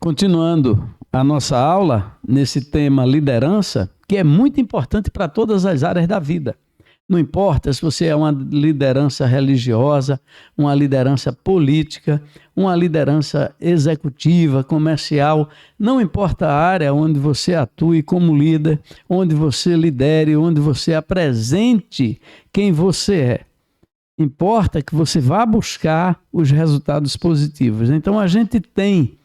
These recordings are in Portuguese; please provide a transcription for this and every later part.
Continuando a nossa aula nesse tema liderança, que é muito importante para todas as áreas da vida. Não importa se você é uma liderança religiosa, uma liderança política, uma liderança executiva, comercial, não importa a área onde você atue como líder, onde você lidere, onde você apresente quem você é. Importa que você vá buscar os resultados positivos. Então a gente tem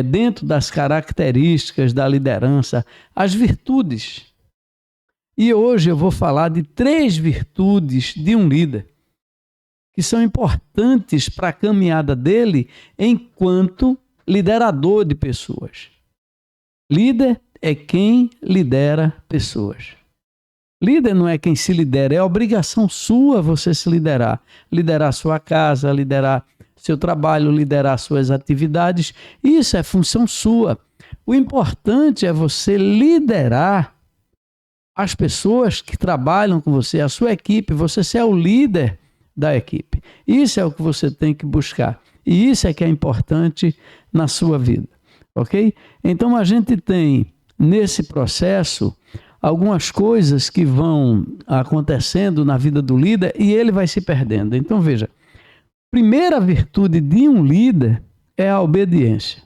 dentro das características da liderança, as virtudes. E hoje eu vou falar de 3 virtudes de um líder, que são importantes para a caminhada dele enquanto liderador de pessoas. Líder é quem lidera pessoas. Líder não é quem se lidera, é obrigação sua você se liderar. Liderar sua casa, liderar seu trabalho, liderar suas atividades, isso é função sua. O importante é você liderar as pessoas que trabalham com você, a sua equipe, você ser o líder da equipe. Isso é o que você tem que buscar. E isso é que é importante na sua vida, ok? Então a gente tem nesse processo algumas coisas que vão acontecendo na vida do líder e ele vai se perdendo. Então veja, primeira virtude de um líder é a obediência.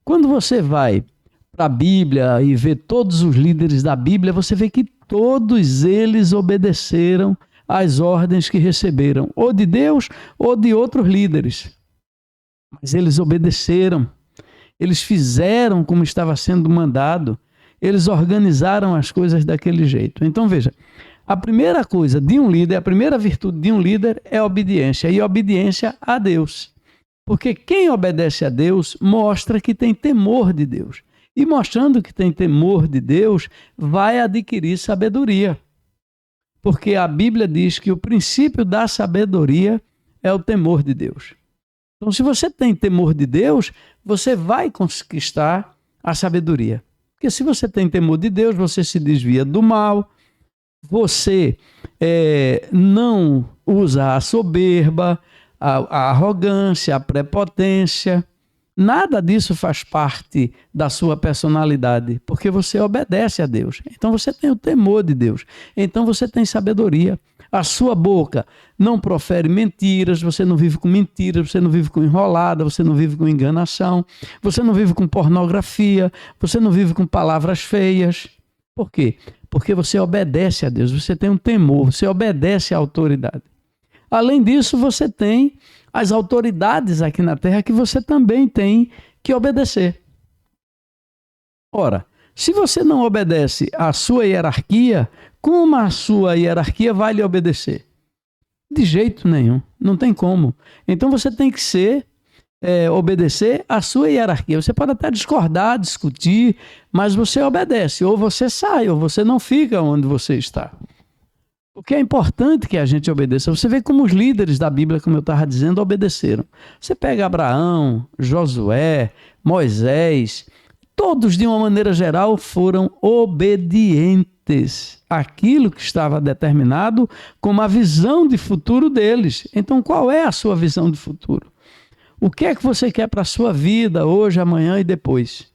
Quando você vai para a Bíblia e vê todos os líderes da Bíblia, você vê que todos eles obedeceram às ordens que receberam, ou de Deus ou de outros líderes. Mas eles obedeceram, eles fizeram como estava sendo mandado, eles organizaram as coisas daquele jeito. Então veja, a primeira coisa de um líder, a primeira virtude de um líder é a obediência, e obediência a Deus. Porque quem obedece a Deus mostra que tem temor de Deus. E mostrando que tem temor de Deus, vai adquirir sabedoria. Porque a Bíblia diz que o princípio da sabedoria é o temor de Deus. Então, se você tem temor de Deus, você vai conquistar a sabedoria. Porque se você tem temor de Deus, você se desvia do mal, você não usa a soberba, a arrogância, a prepotência. Nada disso faz parte da sua personalidade, porque você obedece a Deus. Então você tem o temor de Deus. Então você tem sabedoria. A sua boca não profere mentiras, você não vive com mentiras, você não vive com enrolada, você não vive com enganação, você não vive com pornografia, você não vive com palavras feias. Por quê? Porque você obedece a Deus, você tem um temor, você obedece à autoridade. Além disso, você tem as autoridades aqui na terra que você também tem que obedecer. Ora, se você não obedece à sua hierarquia, como a sua hierarquia vai lhe obedecer? De jeito nenhum, não tem como. Então você tem que obedecer à sua hierarquia. Você pode até discordar, discutir, mas você obedece. Ou você sai, ou você não fica onde você está. O que é importante que a gente obedeça. Você vê como os líderes da Bíblia, como eu estava dizendo, obedeceram. Você pega Abraão, Josué, Moisés, todos de uma maneira geral foram obedientes àquilo que estava determinado como a visão de futuro deles. Então qual é a sua visão de futuro? O que é que você quer para a sua vida hoje, amanhã e depois?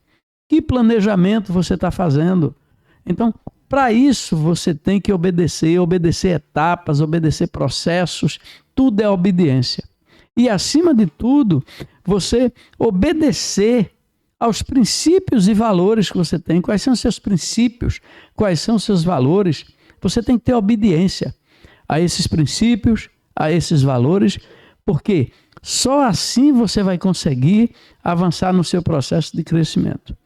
Que planejamento você está fazendo? Então, para isso você tem que obedecer etapas, obedecer processos, tudo é obediência. E acima de tudo, você obedecer aos princípios e valores que você tem. Quais são os seus princípios? Quais são os seus valores? Você tem que ter obediência a esses princípios, a esses valores, porque só assim você vai conseguir avançar no seu processo de crescimento.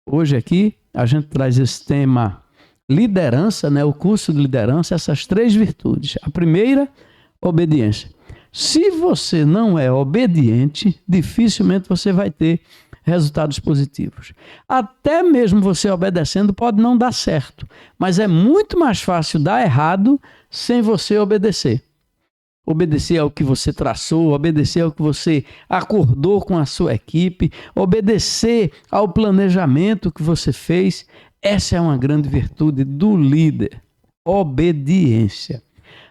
Hoje aqui a gente traz esse tema liderança, o curso de liderança, essas 3 virtudes. A primeira, obediência. Se você não é obediente, dificilmente você vai ter resultados positivos. Até mesmo você obedecendo pode não dar certo, mas é muito mais fácil dar errado sem você obedecer. Obedecer ao que você traçou, obedecer ao que você acordou com a sua equipe, obedecer ao planejamento que você fez. Essa é uma grande virtude do líder, obediência.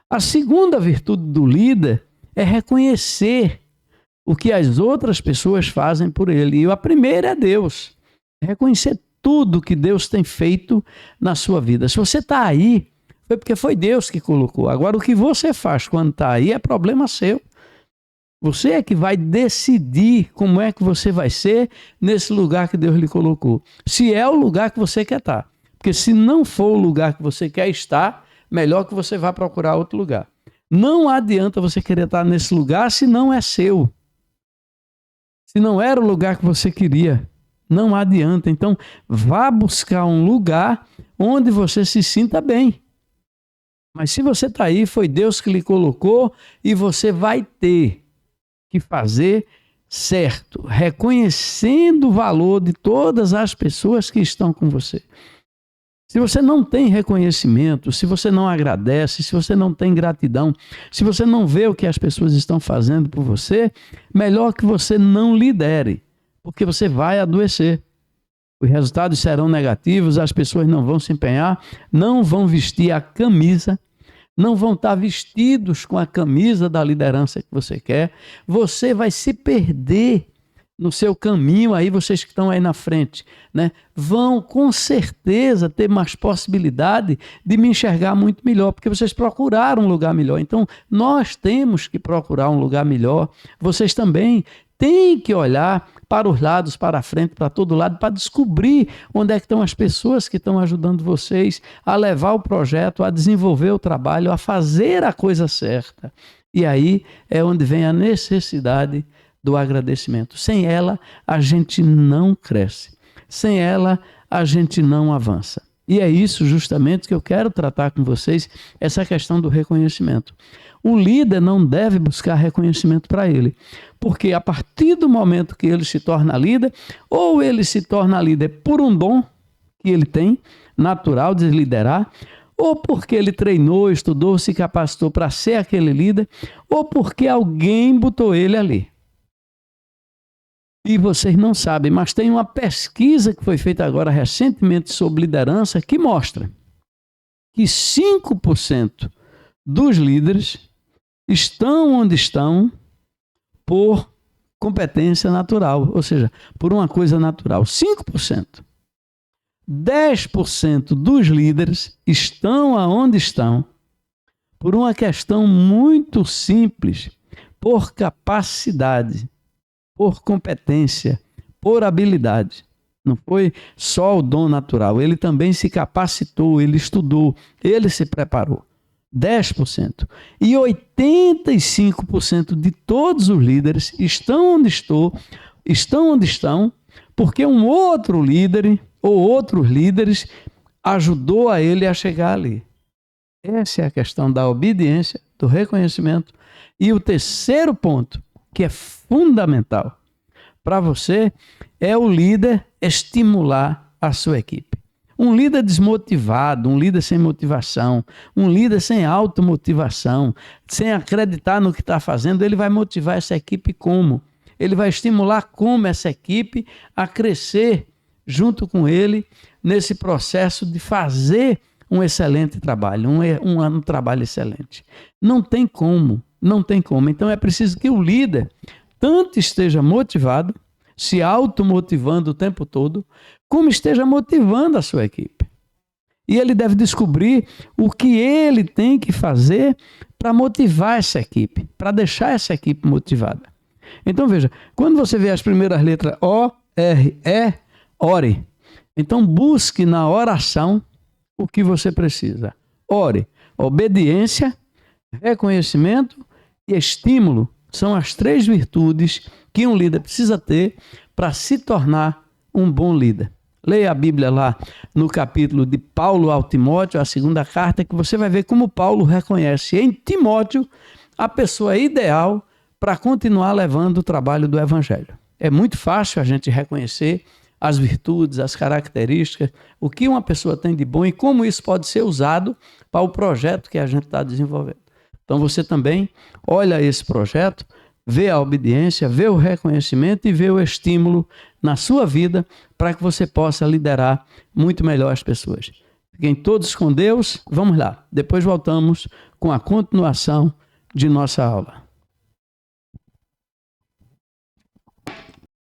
A segunda virtude do líder é reconhecer o que as outras pessoas fazem por ele. E a primeira é Deus. Reconhecer tudo que Deus tem feito na sua vida. Se você está aí, foi porque foi Deus que colocou. Agora, o que você faz quando está aí é problema seu. Você é que vai decidir como é que você vai ser nesse lugar que Deus lhe colocou. Se é o lugar que você quer estar. Porque se não for o lugar que você quer estar, melhor que você vá procurar outro lugar. Não adianta você querer estar nesse lugar se não é seu. Se não era o lugar que você queria, não adianta. Então, vá buscar um lugar onde você se sinta bem. Mas se você está aí, foi Deus que lhe colocou e você vai ter que fazer certo, reconhecendo o valor de todas as pessoas que estão com você. Se você não tem reconhecimento, se você não agradece, se você não tem gratidão, se você não vê o que as pessoas estão fazendo por você, melhor que você não lidere, porque você vai adoecer. Os resultados serão negativos, as pessoas não vão se empenhar, não vão vestir a camisa, não vão estar vestidos com a camisa da liderança que você quer. Você vai se perder no seu caminho aí, vocês que estão aí na frente, né? Vão com certeza ter mais possibilidade de me enxergar muito melhor, porque vocês procuraram um lugar melhor. Então, nós temos que procurar um lugar melhor. Vocês também têm que olhar para os lados, para a frente, para todo lado, para descobrir onde é que estão as pessoas que estão ajudando vocês a levar o projeto, a desenvolver o trabalho, a fazer a coisa certa. E aí é onde vem a necessidade do agradecimento. Sem ela, a gente não cresce. Sem ela, a gente não avança. E é isso justamente que eu quero tratar com vocês, essa questão do reconhecimento. O líder não deve buscar reconhecimento para ele, porque a partir do momento que ele se torna líder, ou ele se torna líder por um dom que ele tem, natural de liderar, ou porque ele treinou, estudou, se capacitou para ser aquele líder, ou porque alguém botou ele ali. E vocês não sabem, mas tem uma pesquisa que foi feita agora recentemente sobre liderança que mostra que 5% dos líderes estão onde estão por competência natural, ou seja, por uma coisa natural. 5%. 10% dos líderes estão aonde estão por uma questão muito simples, por capacidade, por competência, por habilidade. Não foi só o dom natural, ele também se capacitou, ele estudou, ele se preparou. 10%. E 85% de todos os líderes estão onde estão, porque um outro líder ou outros líderes ajudou a ele a chegar ali. Essa é a questão da obediência, do reconhecimento. E o terceiro ponto, que é fundamental para você, é o líder estimular a sua equipe. Um líder desmotivado, um líder sem motivação, um líder sem automotivação, sem acreditar no que está fazendo, ele vai motivar essa equipe como? Ele vai estimular como essa equipe a crescer junto com ele nesse processo de fazer um excelente trabalho, um trabalho excelente. Não tem como. Então é preciso que o líder tanto esteja motivado, se automotivando o tempo todo, como esteja motivando a sua equipe. E ele deve descobrir o que ele tem que fazer para motivar essa equipe, para deixar essa equipe motivada. Então veja, quando você vê as primeiras letras O, R, E, ore. Então busque na oração o que você precisa. Ore. Obediência, reconhecimento e estímulo são as 3 virtudes que um líder precisa ter para se tornar um bom líder. Leia a Bíblia lá no capítulo de Paulo ao Timóteo, a 2ª carta, que você vai ver como Paulo reconhece em Timóteo a pessoa ideal para continuar levando o trabalho do Evangelho. É muito fácil a gente reconhecer as virtudes, as características, o que uma pessoa tem de bom e como isso pode ser usado para o projeto que a gente está desenvolvendo. Então você também olha esse projeto, vê a obediência, vê o reconhecimento e vê o estímulo na sua vida para que você possa liderar muito melhor as pessoas. Fiquem todos com Deus. Vamos lá. Depois voltamos com a continuação de nossa aula.